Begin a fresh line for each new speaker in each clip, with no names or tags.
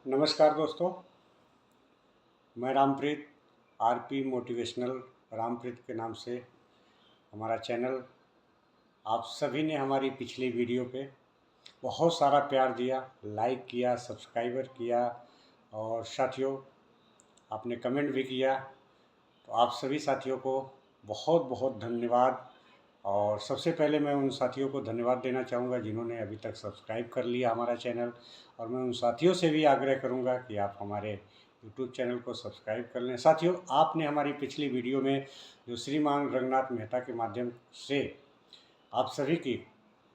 नमस्कार दोस्तों, मैं रामप्रीत आरपी मोटिवेशनल रामप्रीत के नाम से हमारा चैनल। आप सभी ने हमारी पिछली वीडियो पे बहुत सारा प्यार दिया, लाइक किया, सब्सक्राइबर किया और साथियों आपने कमेंट भी किया। तो आप सभी साथियों को बहुत बहुत धन्यवाद। और सबसे पहले मैं उन साथियों को धन्यवाद देना चाहूँगा जिन्होंने अभी तक सब्सक्राइब कर लिया हमारा चैनल। और मैं उन साथियों से भी आग्रह करूँगा कि आप हमारे यूट्यूब चैनल को सब्सक्राइब कर लें। साथियों, आपने हमारी पिछली वीडियो में जो श्रीमान रंगनाथ मेहता के माध्यम से आप सभी की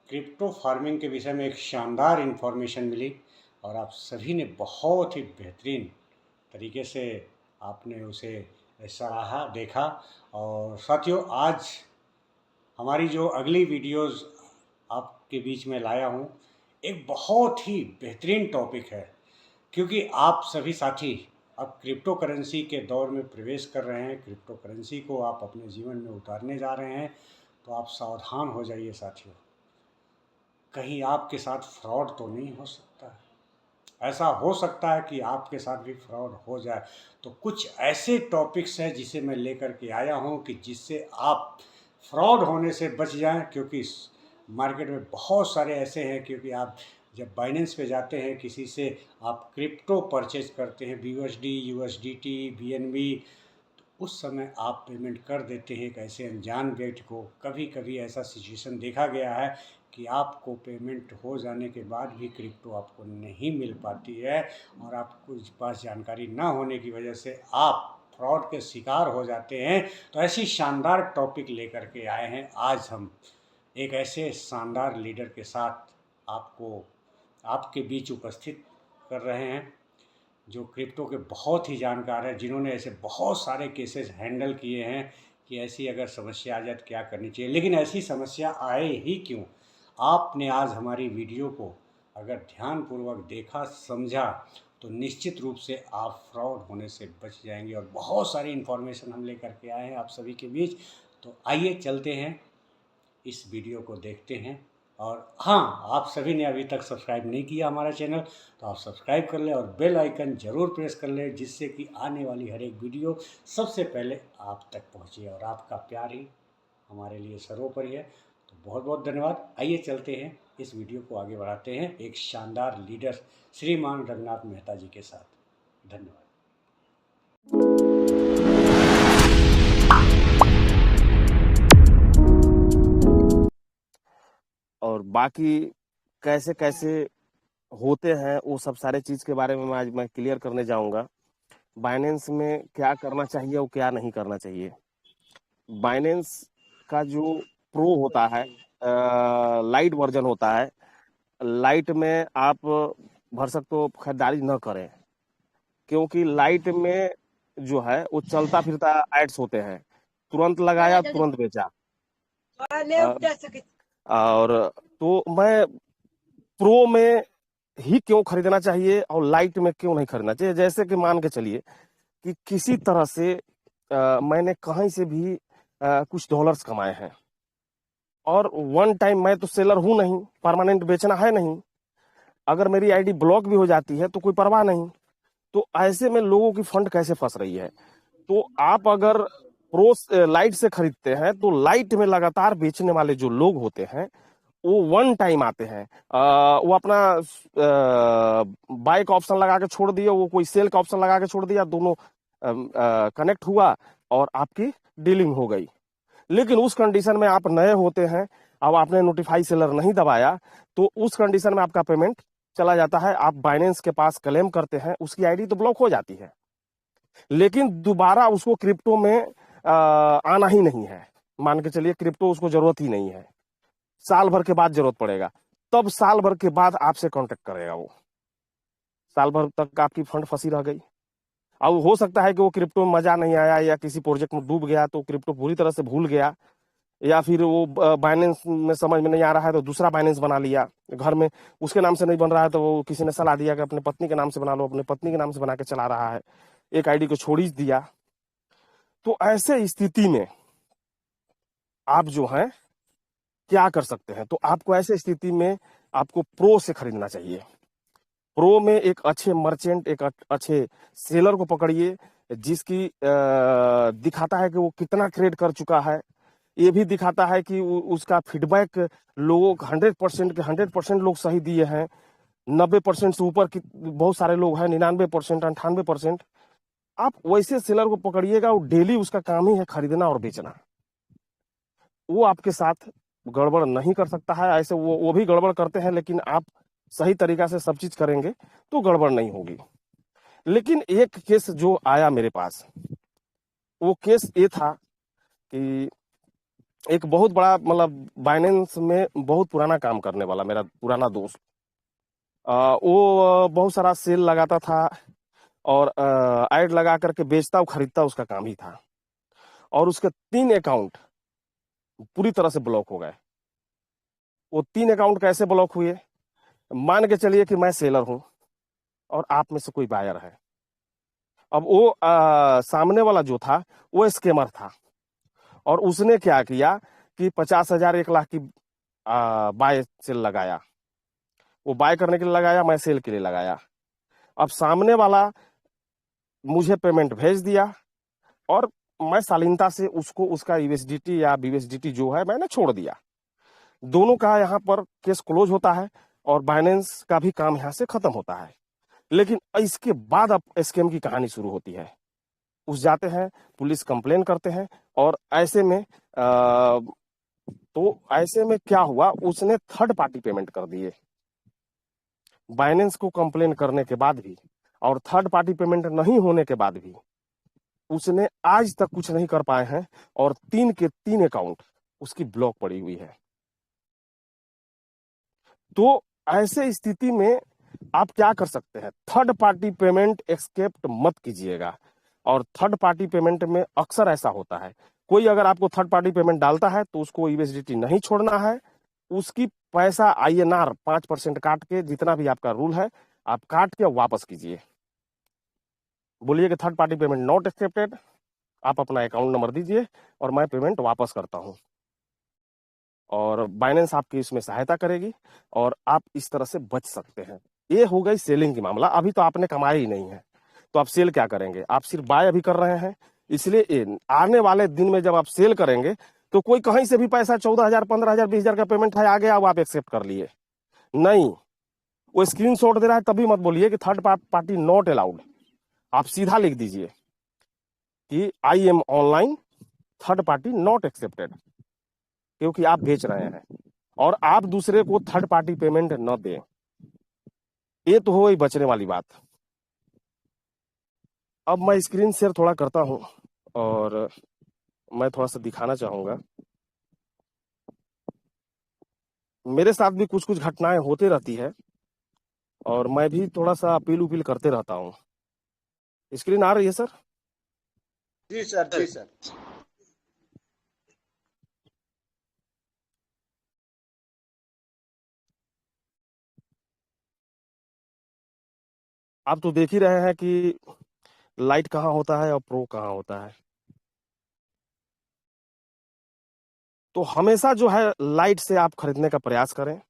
क्रिप्टो फार्मिंग के विषय में एक शानदार इन्फॉर्मेशन मिली और आप सभी ने बहुत ही बेहतरीन तरीके से आपने उसे सराहा, देखा। और साथियों, आज हमारी जो अगली वीडियोस आपके बीच में लाया हूँ, एक बहुत ही बेहतरीन टॉपिक है, क्योंकि आप सभी साथी अब क्रिप्टो करेंसी के दौर में प्रवेश कर रहे हैं, क्रिप्टो करेंसी को आप अपने जीवन में उतारने जा रहे हैं। तो आप सावधान हो जाइए साथियों, कहीं आपके साथ फ्रॉड तो नहीं हो सकता है। ऐसा हो सकता है कि आपके साथ भी फ्रॉड हो जाए। तो कुछ ऐसे टॉपिक्स हैं जिसे मैं लेकर के आया हूं कि जिससे आप फ्रॉड होने से बच जाएं, क्योंकि मार्केट में बहुत सारे ऐसे हैं। क्योंकि आप जब बाइनेंस पे जाते हैं, किसी से आप क्रिप्टो परचेज करते हैं, BUSD, USDT, BNB, तो उस समय आप पेमेंट कर देते हैं एक ऐसे अनजान व्यक्ति को। कभी कभी ऐसा सिचुएशन देखा गया है कि आपको पेमेंट हो जाने के बाद भी क्रिप्टो आपको नहीं मिल पाती है, और आपको इस पास जानकारी ना होने की वजह से आप फ्रॉड के शिकार हो जाते हैं। तो ऐसी शानदार टॉपिक लेकर के आए हैं आज हम, एक ऐसे शानदार लीडर के साथ आपको आपके बीच उपस्थित कर रहे हैं, जो क्रिप्टो के बहुत ही जानकार हैं, जिन्होंने ऐसे बहुत सारे केसेस हैंडल किए हैं कि ऐसी अगर समस्या आ जाए तो क्या करनी चाहिए। लेकिन ऐसी समस्या आए ही क्यों, आपने आज हमारी वीडियो को अगर ध्यानपूर्वक देखा, समझा, तो निश्चित रूप से आप फ्रॉड होने से बच जाएंगे। और बहुत सारी इन्फॉर्मेशन हम लेकर के आए हैं आप सभी के बीच। तो आइए चलते हैं, इस वीडियो को देखते हैं। और हाँ, आप सभी ने अभी तक सब्सक्राइब नहीं किया हमारा चैनल, तो आप सब्सक्राइब कर लें और बेल आइकन ज़रूर प्रेस कर लें, जिससे कि आने वाली हर एक वीडियो सबसे पहले आप तक पहुँचे। और आपका प्यार ही हमारे लिए सर्वोपरि है। तो बहुत बहुत धन्यवाद। आइए चलते हैं, इस वीडियो को आगे बढ़ाते हैं एक शानदार लीडर श्रीमान रंगनाथ मेहता जी के साथ। धन्यवाद।
और बाकी कैसे कैसे होते हैं वो सब सारे चीज के बारे में आज मैं क्लियर करने जाऊंगा। बाइनेंस में क्या करना चाहिए और क्या नहीं करना चाहिए। बाइनेंस का जो प्रो होता है, लाइट वर्जन होता है, लाइट में आप भरसक तो खरीदारी न करें, क्योंकि लाइट में जो है वो चलता फिरता एड्स होते हैं, तुरंत लगाया तुरंत बेचा। और तो मैं प्रो में ही क्यों खरीदना चाहिए और लाइट में क्यों नहीं खरीदना चाहिए। जैसे कि मान के चलिए कि किसी तरह से मैंने कहीं से भी कुछ डॉलर्स कमाए हैं, और वन टाइम, मैं तो सेलर हूं नहीं, परमानेंट बेचना है नहीं, अगर मेरी आईडी ब्लॉक भी हो जाती है तो कोई परवाह नहीं। तो ऐसे में लोगों की फंड कैसे फंस रही है। तो आप अगर प्रो लाइट से खरीदते हैं तो लाइट में लगातार बेचने वाले जो लोग होते हैं वो वन टाइम आते हैं। वो अपना बाय का ऑप्शन लगा के छोड़ दिया, वो कोई सेल का ऑप्शन लगा के छोड़ दिया, दोनों कनेक्ट हुआ और आपकी डीलिंग हो गई। लेकिन उस कंडीशन में आप नए होते हैं, अब आपने नोटिफाई सेलर नहीं दबाया, तो उस कंडीशन में आपका पेमेंट चला जाता है, आप बाइनेंस के पास क्लेम करते हैं, उसकी आईडी तो ब्लॉक हो जाती है, लेकिन दोबारा उसको क्रिप्टो में आना ही नहीं है। मान के चलिए क्रिप्टो उसको जरूरत ही नहीं है, साल भर के बाद जरूरत पड़ेगा, तब साल भर के बाद आपसे कांटेक्ट करेगा वो। साल भर तक आपकी फंड फंसी रह गई। अब हो सकता है कि वो क्रिप्टो में मजा नहीं आया या किसी प्रोजेक्ट में डूब गया तो क्रिप्टो पूरी तरह से भूल गया, या फिर वो बाइनेंस में समझ में नहीं आ रहा है तो दूसरा बाइनेंस बना लिया। घर में उसके नाम से नहीं बन रहा है तो वो किसी ने सलाह दिया कि अपने पत्नी के नाम से बना लो, अपने पत्नी के नाम से बना के चला रहा है, एक आईडी को छोड़ ही दिया। तो ऐसे स्थिति में आप जो है क्या कर सकते हैं। तो आपको ऐसे स्थिति में आपको प्रो से खरीदना चाहिए। प्रो में एक अच्छे मर्चेंट, एक अच्छे सेलर को पकड़िए, जिसकी दिखाता है कि वो कितना ट्रेड कर चुका है, ये भी दिखाता है कि उसका फीडबैक लोगों 100% के 100% लोग सही दिए हैं, 90% से ऊपर की बहुत सारे लोग हैं, 99%, 98%। आप वैसे सेलर को पकड़िएगा, वो डेली उसका काम ही है खरीदना और बेचना। वो आपके साथ गड़बड़ नहीं कर सकता है। ऐसे वो भी गड़बड़ करते हैं, लेकिन आप सही तरीका से सब चीज करेंगे तो गड़बड़ नहीं होगी। लेकिन एक केस जो आया मेरे पास, वो केस ये था कि एक बहुत बड़ा, मतलब बाइनेंस में बहुत पुराना काम करने वाला मेरा पुराना दोस्त, वो बहुत सारा सेल लगाता था और ऐड लगा करके बेचता और खरीदता, उसका काम ही था। और उसके 3 अकाउंट पूरी तरह से ब्लॉक हो गए। वो 3 अकाउंट कैसे ब्लॉक हुए? मान के चलिए कि मैं सेलर हूं और आप में से कोई बायर है। अब वो सामने वाला जो था वो स्कैमर था, और उसने क्या किया कि 50,000 1 लाख की बाय सेल लगाया। वो बाय करने के लिए लगाया, मैं सेल के लिए लगाया। अब सामने वाला मुझे पेमेंट भेज दिया और मैं शालीनता से उसको उसका यूएसडीटी या बीएसडीटी जो है मैंने छोड़ दिया। दोनों का यहाँ पर केस क्लोज होता है और बाइनेंस का भी काम यहाँ से खत्म होता है। लेकिन इसके बाद अब स्कैम की कहानी शुरू होती है। उस जाते हैं, पुलिस कंप्लेन करते हैं, और ऐसे में तो ऐसे में क्या हुआ, उसने थर्ड पार्टी पेमेंट कर दिए बाइनेंस को कंप्लेन करने के बाद भी। और थर्ड पार्टी पेमेंट नहीं होने के बाद भी उसने आज तक कुछ नहीं कर पाए हैं, और 3 के 3 अकाउंट उसकी ब्लॉक पड़ी हुई है। तो ऐसे स्थिति में आप क्या कर सकते हैं? थर्ड पार्टी पेमेंट एक्सेप्ट मत कीजिएगा। और थर्ड पार्टी पेमेंट में अक्सर ऐसा होता है, कोई अगर आपको थर्ड पार्टी पेमेंट डालता है तो उसको यूएसडीटी नहीं छोड़ना है, उसकी पैसा आईएनआर 5% काट के, जितना भी आपका रूल है आप काट के वापस कीजिए। बोलिए कि third party payment not accepted, आप अपना अकाउंट नंबर दीजिए और मैं पेमेंट वापस करता हूं। और बाइनेंस आपकी इसमें सहायता करेगी और आप इस तरह से बच सकते हैं। ये हो गई सेलिंग की मामला। अभी तो आपने कमाया ही नहीं है, तो आप सेल क्या करेंगे? आप सिर्फ बाय अभी कर रहे हैं। इसलिए आने वाले दिन में जब आप सेल करेंगे तो कोई कहीं से भी पैसा 14,000, 15,000, 20,000 का पेमेंट है, आ गया, वो आप एक्सेप्ट कर लिए। नहीं, वो स्क्रीनशॉट दे रहा है तभी मत बोलिए कि थर्ड पार्टी नॉट अलाउड। आप सीधा लिख दीजिए कि I am online, third party not accepted, क्योंकि आप बेच रहे हैं और आप दूसरे को थर्ड पार्टी पेमेंट न दें। ये तो हो ही बचने वाली बात। अब मैं स्क्रीन शेयर थोड़ा करता हूं और मैं थोड़ा सा दिखाना चाहूंगा। मेरे साथ भी कुछ कुछ घटनाएं होती रहती है और मैं भी थोड़ा सा अपील उपील करते रहता हूं। स्क्रीन आ रही है सर?
जी सर, जी सर।
आप तो देख ही रहे हैं कि लाइट कहाँ होता है और प्रो कहाँ होता है। तो हमेशा जो है लाइट से आप खरीदने का प्रयास करें,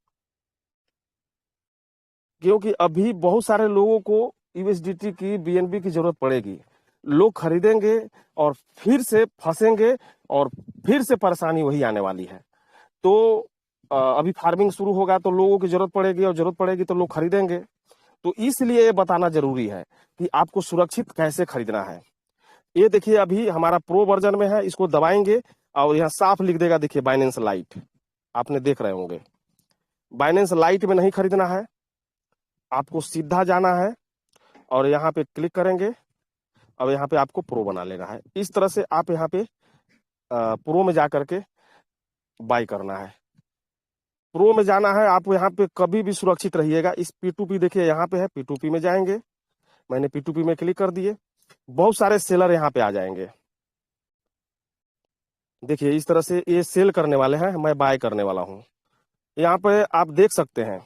क्योंकि अभी बहुत सारे लोगों को यूएसडीटी की, बीएनबी की जरूरत पड़ेगी। लोग खरीदेंगे और फिर से फंसेंगे और फिर से परेशानी वही आने वाली है। तो अभी फार्मिंग शुरू होगा तो लोगों की जरूरत पड़ेगी, और जरूरत पड़ेगी तो लोग खरीदेंगे। तो इसलिए ये बताना जरूरी है कि आपको सुरक्षित कैसे खरीदना है। ये देखिए, अभी हमारा प्रो वर्जन में है, इसको दबाएंगे और यहाँ साफ लिख देगा, देखिए बाइनेंस लाइट, आपने देख रहे होंगे। बाइनेंस लाइट में नहीं खरीदना है, आपको सीधा जाना है और यहाँ पे क्लिक करेंगे। अब यहाँ पे आपको प्रो बना लेना है। इस तरह से आप यहाँ पे प्रो में जा करके बाय करना है। प्रो में जाना है, आप यहाँ पे कभी भी सुरक्षित रहिएगा। इस P2P देखिए यहाँ पे है, P2P में जाएंगे। मैंने P2P में क्लिक कर दिए, बहुत सारे सेलर यहाँ पे आ जाएंगे। देखिए इस तरह से ये सेल करने वाले हैं, मैं बाय करने वाला हूँ। यहाँ पे आप देख सकते हैं,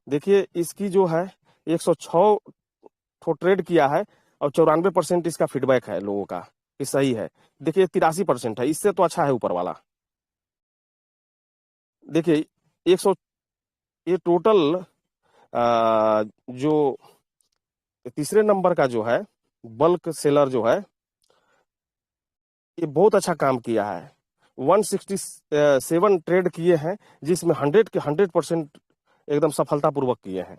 देखिए इसकी जो है 106 ठो ट्रेड किया है और 94% इसका फीडबैक है लोगों का कि सही है। देखिए 83% है, इससे तो अच्छा है ऊपर वाला। देखिए 100, ये टोटल जो तीसरे नंबर का जो है बल्क सेलर जो है, ये बहुत अच्छा काम किया है। 167 ट्रेड किए हैं, जिसमें 100 के 100% एकदम सफलतापूर्वक किए हैं।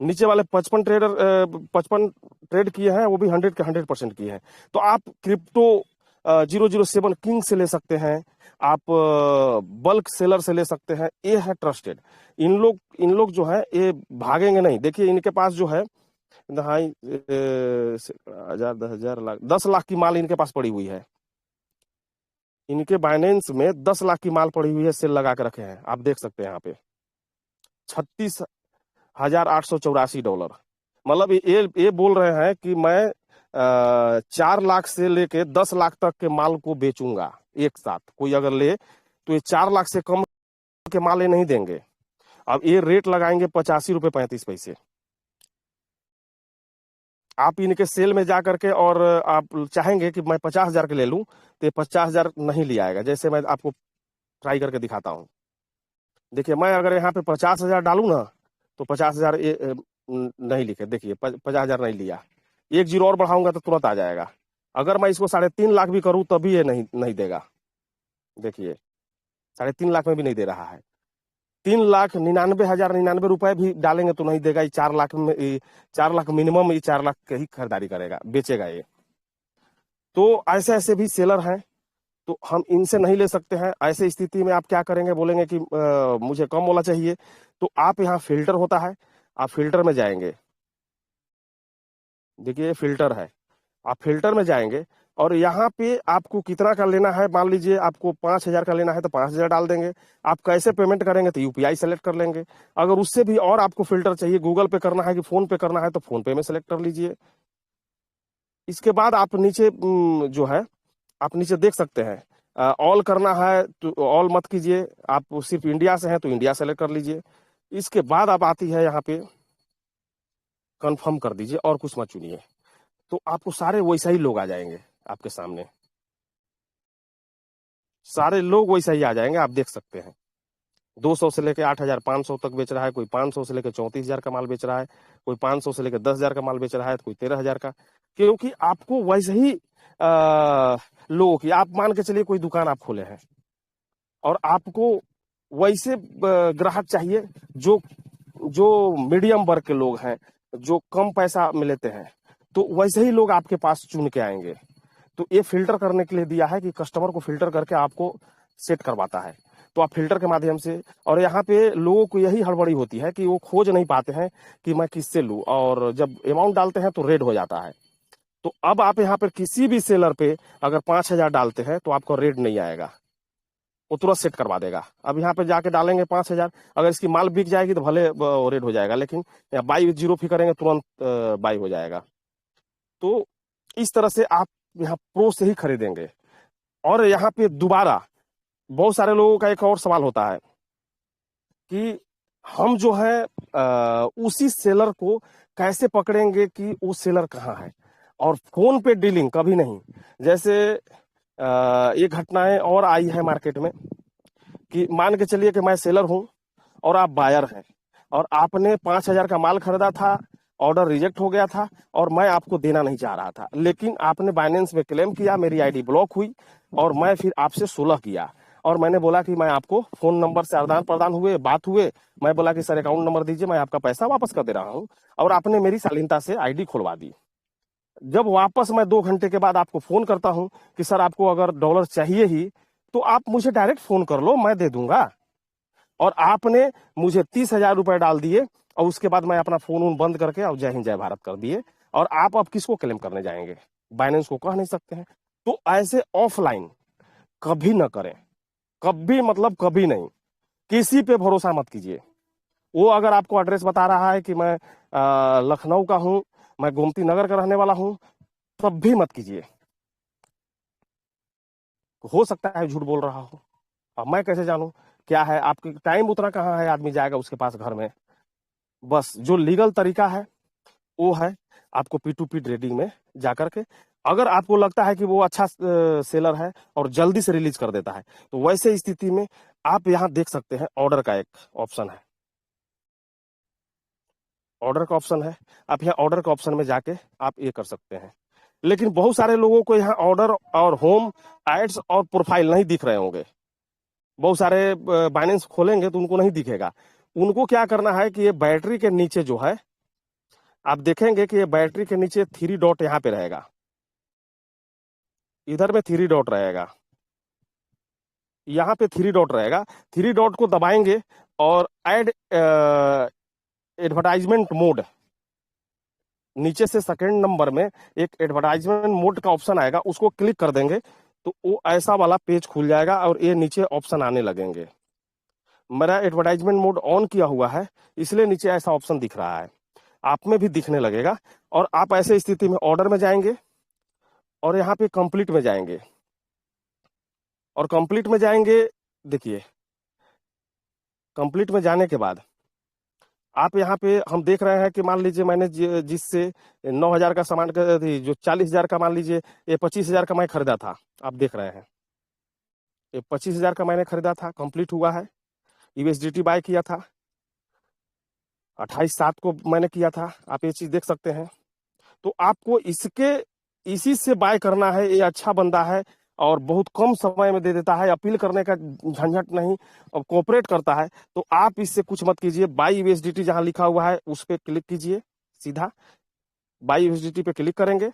नीचे वाले 55 ट्रेड किए हैं, वो भी 100 के 100% किए हैं। तो आप क्रिप्टो 007 किंग से ले सकते हैं, आप बल्क सेलर से ले सकते हैं। ये है ट्रस्टेड। इन लोग जो है ये भागेंगे नहीं। देखिए इनके पास जो है दहाई 10,000 लाख 10 लाख की माल इनके पास पड़ी हुई है। इनके बाइनेंस में 10 लाख की माल पड़ी हुई है, सेल लगा के रखे हैं, आप देख सकते हैं यहाँ पे $36,884। मतलब ये बोल रहे हैं कि मैं 4 लाख से लेके 10 लाख तक के माल को बेचूंगा एक साथ। कोई अगर ले तो ये 4 लाख से कम के माल ये नहीं देंगे। अब ये रेट लगाएंगे 85 रुपये 35 पैसे। आप इनके सेल में जा करके और आप चाहेंगे कि मैं 50,000 के ले लूं, तो ये 50,000 नहीं लिया आएगा। जैसे मैं आपको ट्राई करके दिखाता हूं। देखिए मैं अगर यहाँ पे 50,000 डालू ना, तो 50,000 नहीं लिखे। देखिए 50,000 नहीं लिया। एक जीरो और बढ़ाऊंगा तो तुरंत आ जाएगा। अगर मैं इसको 3.5 लाख भी करूं तभी ये नहीं देगा। देखिए 3.5 लाख में भी नहीं दे रहा है। 3,99,099 रुपए भी डालेंगे तो नहीं देगा। ये 4 लाख में 4 लाख मिनिमम, ये 4 लाख की ही खरीदारी करेगा, बेचेगा ये। तो ऐसे ऐसे भी सेलर हैं, तो हम इनसे नहीं ले सकते हैं। ऐसे स्थिति में आप क्या करेंगे, बोलेंगे कि मुझे कम वाला चाहिए, तो आप यहाँ फिल्टर होता है, आप फिल्टर में जाएंगे। देखिए फिल्टर है, आप फिल्टर में जाएंगे और यहाँ पे आपको कितना का लेना है। मान लीजिए आपको 5,000 का लेना है तो 5,000 डाल देंगे। आप कैसे पेमेंट करेंगे तो यूपीआई सेलेक्ट कर लेंगे। अगर उससे भी और आपको फिल्टर चाहिए, गूगल पे करना है कि फोन पे करना है, तो फोन पे में सेलेक्ट कर लीजिए। इसके बाद आप नीचे जो है आप नीचे देख सकते हैं, ऑल करना है तो ऑल मत कीजिए। आप सिर्फ इंडिया से हैं तो इंडिया सेलेक्ट कर लीजिए। इसके बाद आप आती है यहाँ पे कंफर्म कर दीजिए और कुछ मत चुनिए, तो आपको सारे वैसा ही लोग आ जाएंगे आपके सामने। सारे लोग वैसा ही आ जाएंगे, आप देख सकते हैं। 200 से लेके 8,500 तक बेच रहा है, कोई 500 से लेके 34,000 का माल बेच रहा है, कोई 500 से लेके 10,000 का माल बेच रहा है, तो कोई 13,000 का। क्योंकि आपको वैसे ही लोगों की, आप मान के चलिए कोई दुकान आप खोले हैं और आपको वैसे ग्राहक चाहिए जो जो मीडियम वर्ग के लोग हैं, जो कम पैसा में लेते हैं, तो वैसे ही लोग आपके पास चुन के आएंगे। तो ये फिल्टर करने के लिए दिया है कि कस्टमर को फिल्टर करके आपको सेट करवाता है। तो आप फिल्टर के माध्यम से, और यहाँ पे लोगों को यही हड़बड़ी होती है कि वो खोज नहीं पाते हैं कि मैं किससे लूं, और जब अमाउंट डालते हैं तो रेड हो जाता है। तो अब आप यहाँ पे किसी भी सेलर पे अगर 5,000 डालते हैं तो आपको रेड नहीं आएगा, वो तुरंत सेट करवा देगा। अब यहाँ पे जाके डालेंगे 5,000, अगर इसकी माल बिक जाएगी तो भले रेड हो जाएगा, लेकिन बाई जीरो फी करेंगे तुरंत बाई हो जाएगा। तो इस तरह से आप यहाँ प्रो से ही खरीदेंगे। और यहाँ पे दोबारा बहुत सारे लोगों का एक और सवाल होता है कि हम जो है उसी सेलर को कैसे पकड़ेंगे कि वो सेलर कहाँ है। और फोन पे डीलिंग कभी नहीं। जैसे ये घटनाएं और आई है मार्केट में कि मान के चलिए कि मैं सेलर हूं और आप बायर हैं, और आपने 5,000 का माल खरीदा था, ऑर्डर रिजेक्ट हो गया था और मैं आपको देना नहीं चाह रहा था, लेकिन आपने बाइनेंस में क्लेम किया, मेरी आईडी ब्लॉक हुई और मैं फिर आपसे सुलह किया और मैंने बोला कि मैं आपको फोन नंबर से आदान प्रदान हुए, बात हुए, मैं बोला कि सर अकाउंट नंबर दीजिए, मैं आपका पैसा वापस कर दे रहा हूं, और आपने मेरी शालीनता से आईडी खुलवा दी। जब वापस मैं 2 घंटे के बाद आपको फोन करता हूं कि सर आपको अगर डॉलर चाहिए ही तो आप मुझे डायरेक्ट फोन कर लो, मैं दे दूंगा, और आपने मुझे 30,000 रुपए डाल दिए और उसके बाद मैं अपना फोन उन बंद करके और जय हिंद जय भारत कर दिए, और आप अब किसको क्लेम करने जाएंगे? बाइनेंस को कह नहीं सकते हैं। तो ऐसे ऑफलाइन कभी ना करें, कभी मतलब कभी नहीं। किसी पे भरोसा मत कीजिए। वो अगर आपको एड्रेस बता रहा है कि मैं लखनऊ का हूं, मैं गोमती नगर का रहने वाला हूं, तब भी मत कीजिए। हो सकता है झूठ बोल रहा हो, अब मैं कैसे जानूं क्या है? आपके टाइम उतना कहाँ है आदमी जाएगा उसके पास घर में? बस जो लीगल तरीका है वो है आपको P2P ट्रेडिंग में जाकर के, अगर आपको लगता है कि वो अच्छा सेलर है और जल्दी से रिलीज कर देता है, तो वैसे स्थिति में आप यहाँ देख सकते हैं ऑर्डर का एक ऑप्शन है। ऑर्डर का ऑप्शन है, आप यहाँ ऑर्डर का ऑप्शन में जाके आप ये कर सकते हैं। लेकिन बहुत सारे लोगों को यहाँ ऑर्डर और होम, एड्स और प्रोफाइल नहीं दिख रहे होंगे। बहुत सारे बाइनेंस खोलेंगे तो उनको नहीं दिखेगा। उनको क्या करना है कि ये बैटरी के नीचे जो है, आप देखेंगे कि ये बैटरी के नीचे 3 डॉट यहाँ पे रहेगा, इधर में 3 डॉट रहेगा, यहाँ पे 3 डॉट रहेगा। 3 डॉट को दबाएंगे और ऐड एडवर्टाइजमेंट मोड, नीचे से सेकंड नंबर में एक एडवर्टाइजमेंट मोड का ऑप्शन आएगा, उसको क्लिक कर देंगे तो वो ऐसा वाला पेज खुल जाएगा और ये नीचे ऑप्शन आने लगेंगे। मेरा एडवर्टाइजमेंट मोड ऑन किया हुआ है, इसलिए नीचे ऐसा ऑप्शन दिख रहा है, आप में भी दिखने लगेगा। और आप ऐसे स्थिति में ऑर्डर में जाएंगे और यहाँ पे कंप्लीट में जाएंगे, और कंप्लीट में जाएंगे, देखिए कंप्लीट में जाने के बाद आप यहाँ पे हम देख रहे हैं कि मान लीजिए मैंने जिससे 9,000 का सामान जो 40,000 का, मान लीजिए ये 25,000 का मैं खरीदा था, आप देख रहे हैं ये 25,000 का मैंने खरीदा था, कंप्लीट हुआ है। यूएसडीटी बाय किया था, 28/7 को मैंने किया था, आप ये चीज देख सकते हैं। तो आपको इसी से बाय करना है। ये अच्छा बंदा है और बहुत कम समय में दे देता है, अपील करने का झंझट नहीं, और कोऑपरेट करता है। तो आप इससे कुछ मत कीजिए, बाय यूएसडीटी जहां लिखा हुआ है उस पर क्लिक कीजिए, सीधा बाय यूएसडीटी पे क्लिक करेंगे,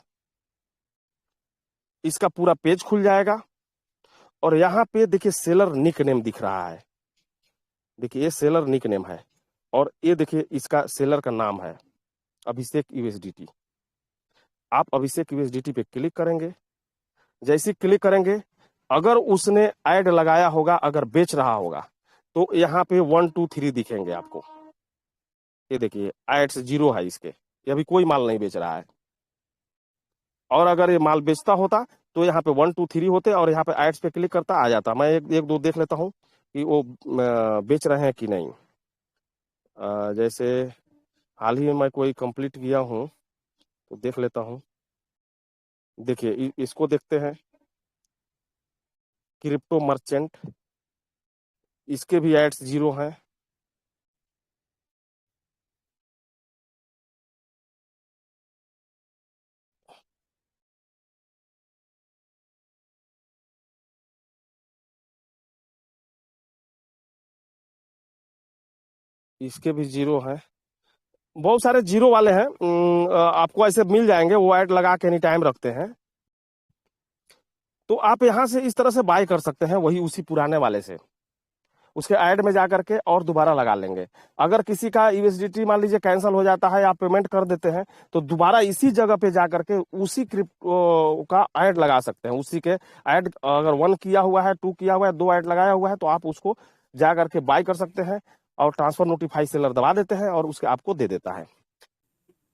इसका पूरा पेज खुल जाएगा। और यहाँ पे देखिए सेलर निक नेम दिख रहा है, देखिए ये सेलर निक नेम है, और ये देखिए इसका सेलर का नाम है अभिषेक यूएसडीटी। आप अभिषेक यूएसडीटी पे क्लिक करेंगे, जैसे क्लिक करेंगे, अगर उसने ऐड लगाया होगा, अगर बेच रहा होगा, तो यहाँ पे 1 2 3 दिखेंगे आपको। ये देखिए एड्स 0 है इसके, ये अभी कोई माल नहीं बेच रहा है। और अगर ये माल बेचता होता तो यहाँ पे 1 2 3 होते और यहाँ पे एड्स पे क्लिक करता आ जाता। मैं एक दो देख लेता हूँ कि वो बेच रहे हैं कि नहीं। जैसे हाल ही में मैं कोई कंप्लीट किया हूँ तो देख लेता हूँ। देखिए इसको देखते हैं, क्रिप्टो मर्चेंट, इसके भी एड्स 0 हैं। इसके भी 0 हैं, बहुत सारे 0 वाले हैं। आपको ऐसे मिल जाएंगे, वो ऐड लगा के एनी टाइम रखते हैं। तो आप यहाँ से इस तरह से बाय कर सकते हैं, वही उसी पुराने वाले से, उसके ऐड में जा करके और दोबारा लगा लेंगे। अगर किसी का यूएसडीटी मान लीजिए कैंसिल हो जाता है, आप पेमेंट कर देते हैं, तो दोबारा इसी जगह पे जा करके उसी क्रिप्टो का ऐड लगा सकते हैं। उसी के ऐड अगर 1 किया हुआ है, 2 किया हुआ है, 2 ऐड लगाया हुआ है, तो आप उसको जा करके बाय कर सकते हैं और ट्रांसफर नोटिफाई सेलर दबा देते हैं और उसके आपको दे देता है।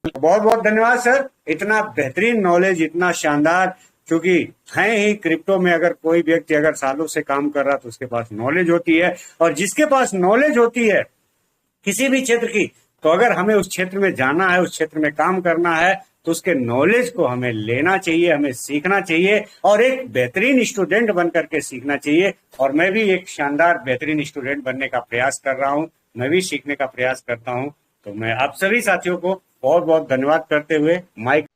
बहुत बहुत धन्यवाद सर, इतना बेहतरीन नॉलेज, इतना शानदार। क्योंकि है ही क्रिप्टो में, अगर कोई व्यक्ति अगर सालों से काम कर रहा तो उसके पास नॉलेज होती है, और जिसके पास नॉलेज होती है किसी भी क्षेत्र की, तो अगर हमें उस क्षेत्र में जाना है, उस क्षेत्र में काम करना है, तो उसके नॉलेज को हमें लेना चाहिए, हमें सीखना चाहिए, और एक बेहतरीन स्टूडेंट बन करके सीखना चाहिए। और मैं भी एक शानदार बेहतरीन स्टूडेंट बनने का प्रयास कर रहा हूं, मैं भी सीखने का प्रयास करता हूं। तो मैं आप सभी साथियों को बहुत बहुत धन्यवाद करते हुए माइक